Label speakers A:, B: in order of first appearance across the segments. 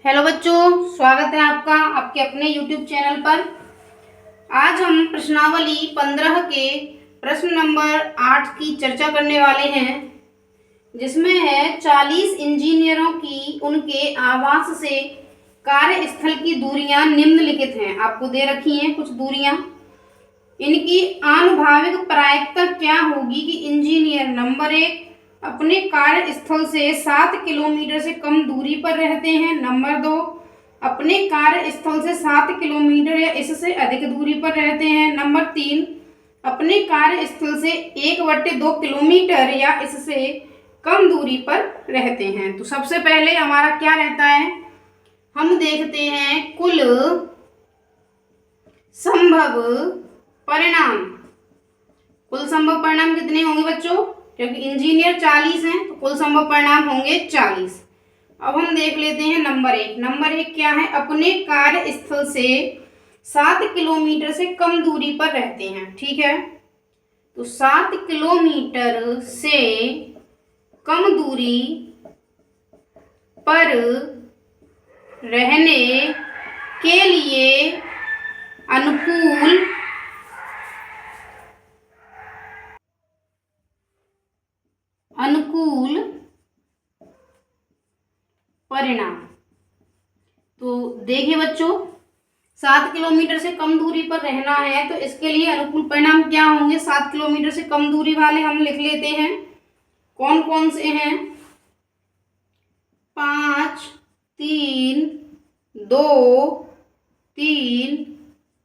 A: Hello बच्चों, स्वागत है आपका आपके अपने YouTube चैनल पर। आज हम प्रश्नावली 15 के प्रश्न नंबर 8 की चर्चा करने वाले हैं, जिसमें है 40 इंजीनियरों की उनके आवास से कार्यस्थल की दूरियां निम्नलिखित हैं। आपको दे रखी हैं कुछ दूरियां। इनकी आनुभाविक प्रायिकता क्या होगी कि इंजीनियर नंबर 1 अपने कार्यस्थल से 7 किलोमीटर से कम दूरी पर रहते हैं। नंबर 2 अपने कार्यस्थल से 7 किलोमीटर या इससे अधिक दूरी पर रहते हैं। नंबर 3 अपने कार्यस्थल से 1/2 किलोमीटर या इससे कम दूरी पर रहते हैं। तो सबसे पहले हमारा क्या रहता है, हम देखते हैं कुल संभव परिणाम। कुल संभव परिणाम कितने होंगे बच्चों? क्योंकि इंजीनियर 40 हैं तो कुल संभव परिणाम होंगे 40। अब हम देख लेते हैं नंबर 1। नंबर 1 क्या है? अपने कार्यस्थल से 7 किलोमीटर से कम दूरी पर रहते हैं। ठीक है, तो 7 किलोमीटर से कम दूरी पर रहने के लिए अनुकूल परिणाम। तो देखिए बच्चों, 7 किलोमीटर से कम दूरी पर रहना है तो इसके लिए अनुकूल परिणाम क्या होंगे? 7 किलोमीटर से कम दूरी वाले हम लिख लेते हैं। कौन कौन से हैं? 5 3 2 3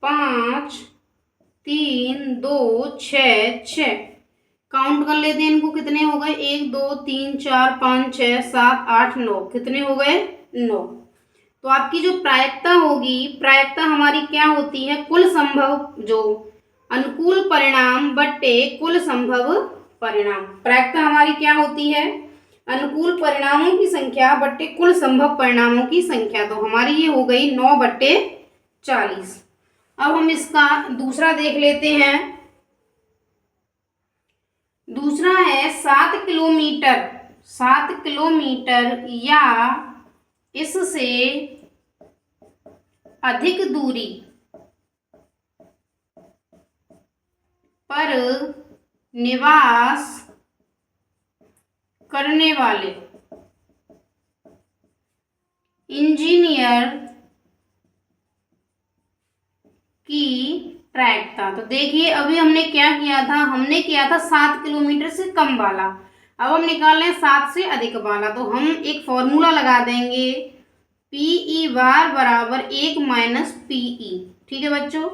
A: 5 3 2 6 6। काउंट कर लेते हैं इनको, कितने हो गए? 1 2 3 4 5 6 7 8 9। कितने हो गए? 9। तो आपकी जो प्रायिकता होगी, प्रायिकता हमारी क्या होती है? कुल संभव जो अनुकूल परिणाम बट्टे कुल संभव परिणाम। प्रायिकता हमारी क्या होती है? अनुकूल परिणामों की संख्या बट्टे कुल संभव परिणामों की संख्या। तो हमारी ये हो गई 9/40। अब हम इसका दूसरा देख लेते हैं। दूसरा है 7 किलोमीटर, 7 किलोमीटर या इससे अधिक दूरी पर निवास करने वाले इंजीनियर की प्रायिकता। तो देखिए, अभी हमने क्या किया था? हमने किया था 7 किलोमीटर से कम वाला। अब हम निकाल रहे हैं 7 से अधिक वाला। तो हम एक फॉर्मूला लगा देंगे, पीई बार बराबर 1 - पीई। ठीक है बच्चों,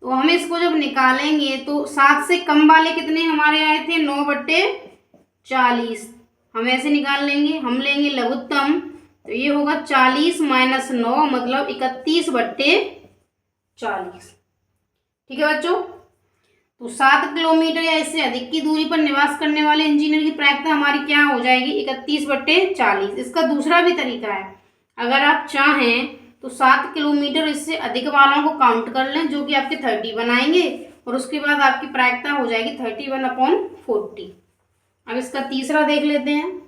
A: तो हम इसको जब निकालेंगे तो 7 से कम वाले कितने हमारे आए थे? 9/40। हम ऐसे निकाल लेंगे, हम लेंगे लघुत्तम। तो ये होगा 40 - 9 मतलब 31/40। ठीक है बच्चों, तो 7 किलोमीटर या इससे अधिक की दूरी पर निवास करने वाले इंजीनियर की प्रायिकता हमारी क्या हो जाएगी? 31/40। इसका दूसरा भी तरीका है, अगर आप चाहें तो 7 किलोमीटर इससे अधिक वालों को काउंट कर लें, जो कि आपके 30 बनाएंगे, और उसके बाद आपकी प्रायिकता हो जाएगी 31/40। अब इसका तीसरा देख लेते हैं।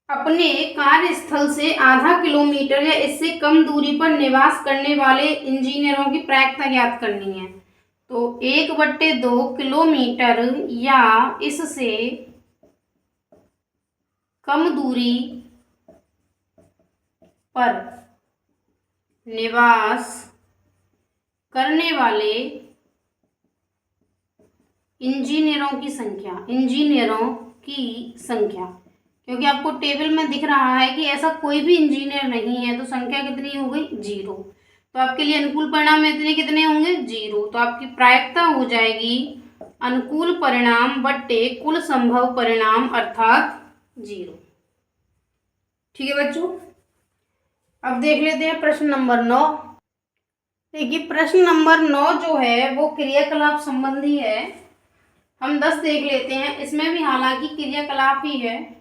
A: अपने कार्यस्थल से आधा किलोमीटर या इससे कम दूरी पर निवास करने वाले इंजीनियरों की प्रायिकता ज्ञात करनी है। तो 1/2 किलोमीटर या इससे कम दूरी पर निवास करने वाले इंजीनियरों की संख्या, इंजीनियरों की संख्या। क्योंकि आपको टेबल में दिख रहा है कि ऐसा कोई भी इंजीनियर नहीं है, तो संख्या कितनी हो गई? 0। तो आपके लिए अनुकूल परिणाम में इतने कितने होंगे? 0। तो आपकी प्रायिकता हो जाएगी अनुकूल परिणाम बट्टे कुल संभव परिणाम अर्थात 0। ठीक है बच्चों, अब देख लेते हैं प्रश्न नंबर 9। देखिए, प्रश्न नंबर 9 जो है वो क्रियाकलाप संबंधी है। हम 10 देख लेते हैं, इसमें भी हालांकि क्रियाकलाप ही है।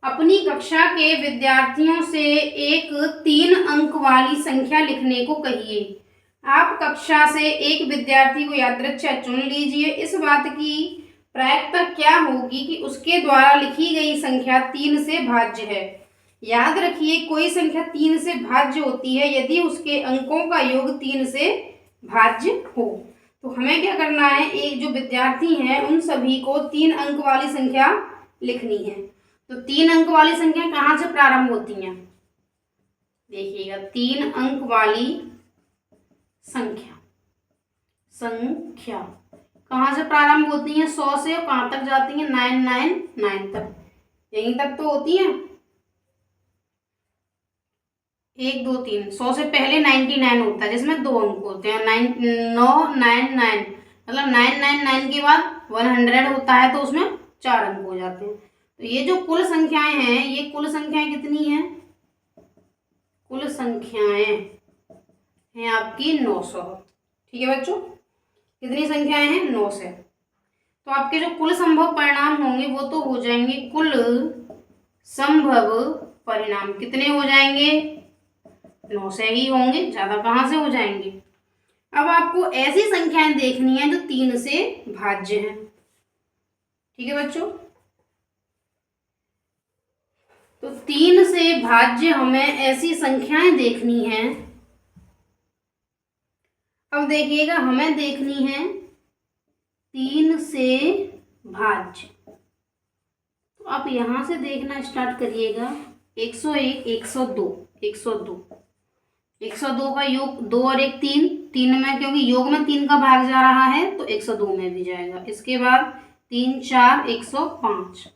A: अपनी कक्षा के विद्यार्थियों से एक 3 अंक वाली संख्या लिखने को कहिए। आप कक्षा से एक विद्यार्थी को यादृच्छिक चुन लीजिए। इस बात की प्रायिकता क्या होगी कि उसके द्वारा लिखी गई संख्या 3 से भाज्य है। याद रखिए कोई संख्या 3 से भाज्य होती है यदि उसके अंकों का योग 3 से भाज्य हो। तो हमें क्या करना है, एक जो विद्यार्थी हैं उन सभी को 3 अंक वाली संख्या लिखनी है। तो 3 अंक वाली संख्या कहाँ से प्रारंभ होती हैं, देखिएगा 3 अंक वाली संख्या कहाँ से प्रारंभ होती हैं, 100 से कहाँ तक जाती हैं, 999 तक, यहीं तक तो होती हैं। 1 2 3, 100 से पहले 99 होता है जिसमें 2 अंक होते हैं, 999 मतलब 999 के बाद 100 होता है तो उसमें 4 अंक हो जाते हैं। तो ये जो कुल संख्याएं हैं, ये कुल संख्याएं कितनी हैं, कुल संख्याएं हैं आपकी 900। ठीक है बच्चों, कितनी संख्याएं हैं, 900। तो आपके जो कुल संभव परिणाम होंगे वो तो हो जाएंगे कुल संभव परिणाम, कितने हो जाएंगे, 900 ही होंगे, ज्यादा कहाँ से हो जाएंगे। अब आपको ऐसी संख्याएं देखनी है जो 3 से भाज्य हैं। ठीक है बच्चों, तो 3 से भाज्य हमें ऐसी संख्याएं देखनी है। अब देखिएगा हमें देखनी है 3 से भाज्य, तो आप यहां से देखना स्टार्ट करिएगा। 101, 102, 102 का योग 2 और 1 3 में, क्योंकि योग में 3 का भाग जा रहा है तो 102 में भी जाएगा। इसके बाद 3 4 105,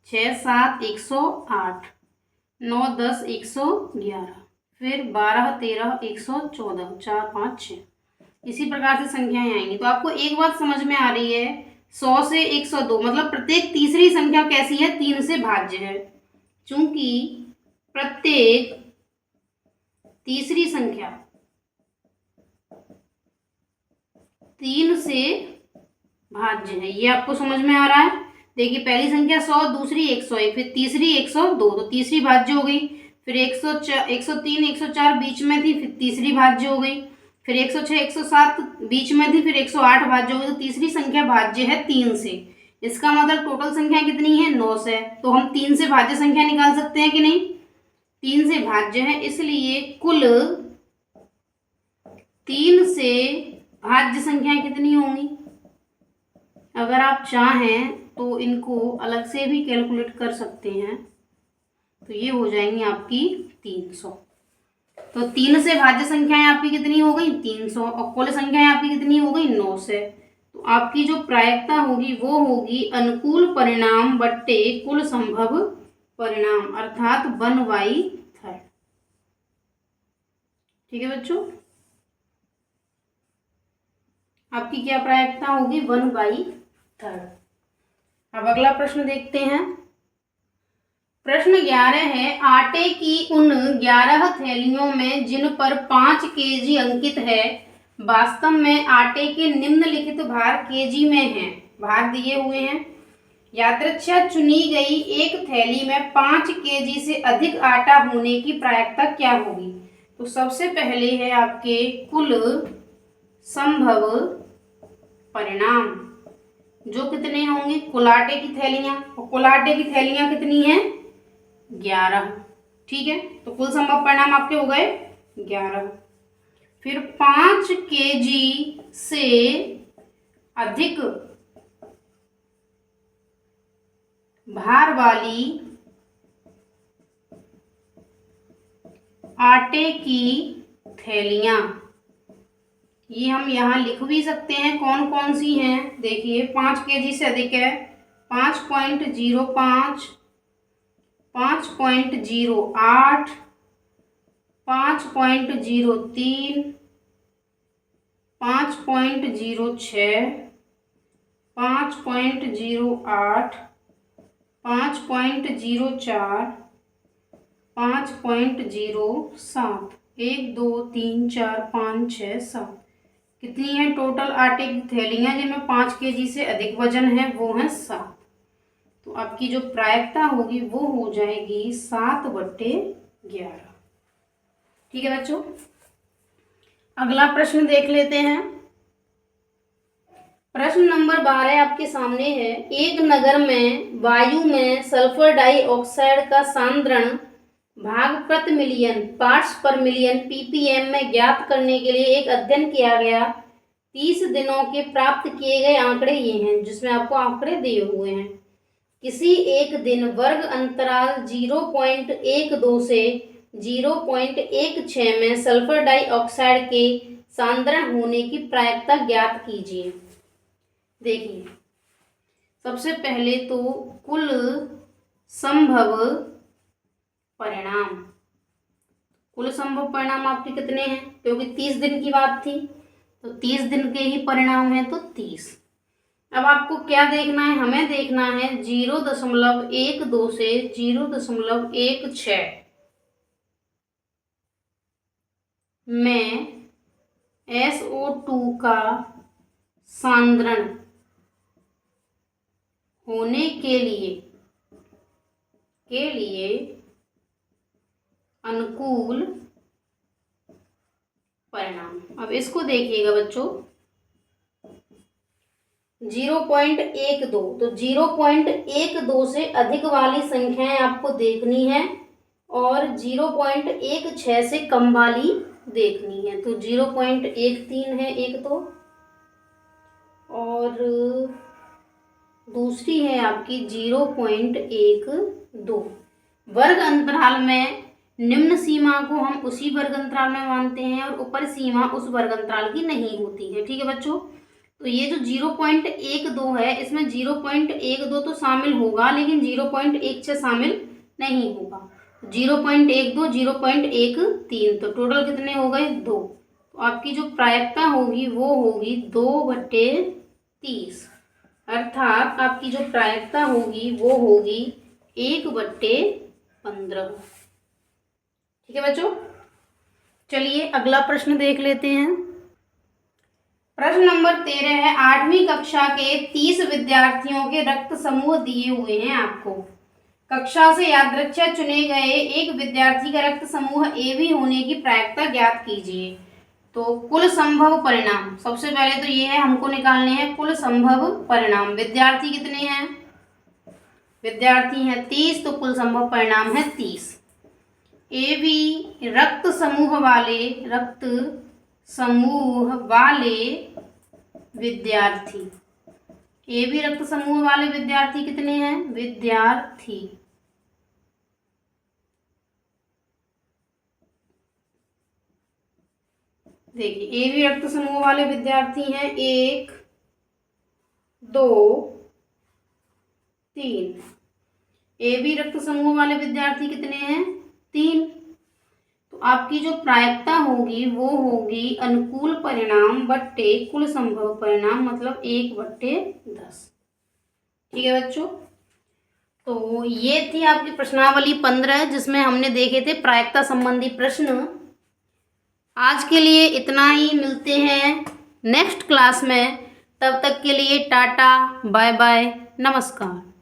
A: 6 7 108, 9 10 111, फिर 12 13 114, 4 5 6, इसी प्रकार से संख्याएं आएंगी। तो आपको एक बात समझ में आ रही है, 100 से 102 मतलब प्रत्येक तीसरी संख्या कैसी है, 3 से भाज्य है। चूंकि प्रत्येक तीसरी संख्या 3 से भाज्य है, ये आपको समझ में आ रहा है। देखिए पहली संख्या 100, दूसरी 101, फिर तीसरी 102, तो तीसरी भाज्य हो गई। फिर 103 104 बीच में थी, फिर तीसरी भाज्य हो गई। फिर 106 107 बीच में थी, फिर 108 भाज्य हो गई। तो तीसरी संख्या भाज्य है 3 से। इसका मतलब टोटल संख्या कितनी है, 900। तो हम 3 से भाज्य संख्या निकाल सकते हैं कि नहीं, 3 से भाज्य है, इसलिए कुल 3 से भाज्य संख्याएं कितनी होंगी। अगर आप चाहें तो इनको अलग से भी कैलकुलेट कर सकते हैं, तो ये हो जाएंगी आपकी 300। तो 3 से भाज्य संख्याएं आपकी कितनी हो गई, 300, और कुल संख्याएं आपकी कितनी हो गई, 900। तो आपकी जो प्रायिकता होगी वो होगी अनुकूल परिणाम बट्टे कुल संभव परिणाम, अर्थात 1/3। ठीक है बच्चों, आपकी क्या प्रायिकता होगी, 1/3। अब अगला प्रश्न देखते हैं। प्रश्न 11 है, आटे की उन 11 थैलियों में जिन पर 5 केजी अंकित है, वास्तव में आटे के निम्नलिखित भार केजी में हैं। भार दिए हुए हैं। यादृच्छा चुनी गई एक थैली में 5 केजी से अधिक आटा होने की प्रायिकता क्या होगी। तो सबसे पहले है आपके कुल संभव परिणाम, जो कितने होंगे, कुल आटे की थैलियां, और कुल आटे की थैलियां कितनी हैं, 11। ठीक है, तो कुल संभव परिणाम आपके हो गए 11। फिर 5 केजी से अधिक भार वाली आटे की थैलियां, ये हम यहाँ लिख भी सकते हैं कौन कौन सी हैं। देखिए 5 केजी से अधिक है, 5.05, 5.08, 5.03, 5.06, 5.08, 5.04, 5.07, 1 2 3 4 5 6 7, कितनी है टोटल आटे की थैलियां जिनमें 5 केजी से अधिक वजन है, वो है 7। तो आपकी जो प्रायिकता होगी वो हो जाएगी 7/11। ठीक है बच्चों, अगला प्रश्न देख लेते हैं। प्रश्न नंबर 12 आपके सामने है। एक नगर में वायु में सल्फर डाइऑक्साइड का सांद्रण भाग प्रति मिलियन, पार्ट्स पर मिलियन, पीपीएम में ज्ञात करने के लिए एक अध्ययन किया गया। 30 दिनों के प्राप्त किए गए आंकड़े ये हैं, जिसमें आपको आंकड़े दिए हुए हैं। किसी एक दिन वर्ग अंतराल 0.12 से 0.16 में सल्फर डाइऑक्साइड के सांद्रण होने की प्रायिकता ज्ञात कीजिए। देखिए, सबसे पहले तो कुल संभव परिणाम, कुल संभव परिणाम आपके कितने हैं, क्योंकि 30 दिन की बात थी तो 30 दिन के ही परिणाम है, तो 30। अब आपको क्या देखना है, हमें देखना है 0.12 से 0.16 में SO2 का सांद्रण होने के लिए अनुकूल परिणाम। अब इसको देखिएगा बच्चों, 0.12, तो 0.12 से अधिक वाली संख्याएं आपको देखनी है और 0.16 से कम वाली देखनी है। तो 0.13 है एक तो, और दूसरी है आपकी 0.12। वर्ग अंतराल में निम्न सीमा को हम उसी वर्ग अंतराल में मानते हैं और ऊपर सीमा उस वर्ग अंतराल की नहीं होती है। ठीक है बच्चों, तो ये जो 0.12 है, इसमें 0.12 तो शामिल होगा, लेकिन 0.16 शामिल नहीं होगा। 0.12, 0.13, तो टोटल कितने हो गए, 2। तो आपकी जो प्रायिकता होगी वो होगी 2/30, अर्थात आपकी जो प्रायिकता होगी वो होगी 1/15। ठीक है बच्चों, चलिए अगला प्रश्न देख लेते हैं। प्रश्न नंबर 13 है, 8वीं कक्षा के 30 विद्यार्थियों के रक्त समूह दिए हुए हैं आपको। कक्षा से यादृच्छिक चुने गए एक विद्यार्थी का रक्त समूह AB होने की प्रायिकता ज्ञात कीजिए। तो कुल संभव परिणाम, सबसे पहले तो ये है, हमको निकालने हैं कुल संभव परिणाम। विद्यार्थी कितने हैं, विद्यार्थी हैं 30, तो कुल संभव परिणाम है 30। AB रक्त समूह वाले विद्यार्थी, AB रक्त समूह वाले विद्यार्थी कितने हैं, विद्यार्थी देखिए, AB रक्त समूह वाले विद्यार्थी हैं 1, 2, 3। AB रक्त समूह वाले विद्यार्थी कितने हैं, 3। तो आपकी जो प्रायिकता होगी वो होगी अनुकूल परिणाम बट्टे कुल संभव परिणाम, मतलब 1/10। ठीक है बच्चों, तो ये थी आपकी प्रश्नावली 15, जिसमें हमने देखे थे प्रायिकता संबंधी प्रश्न। आज के लिए इतना ही, मिलते हैं नेक्स्ट क्लास में। तब तक के लिए टाटा, बाय बाय, नमस्कार।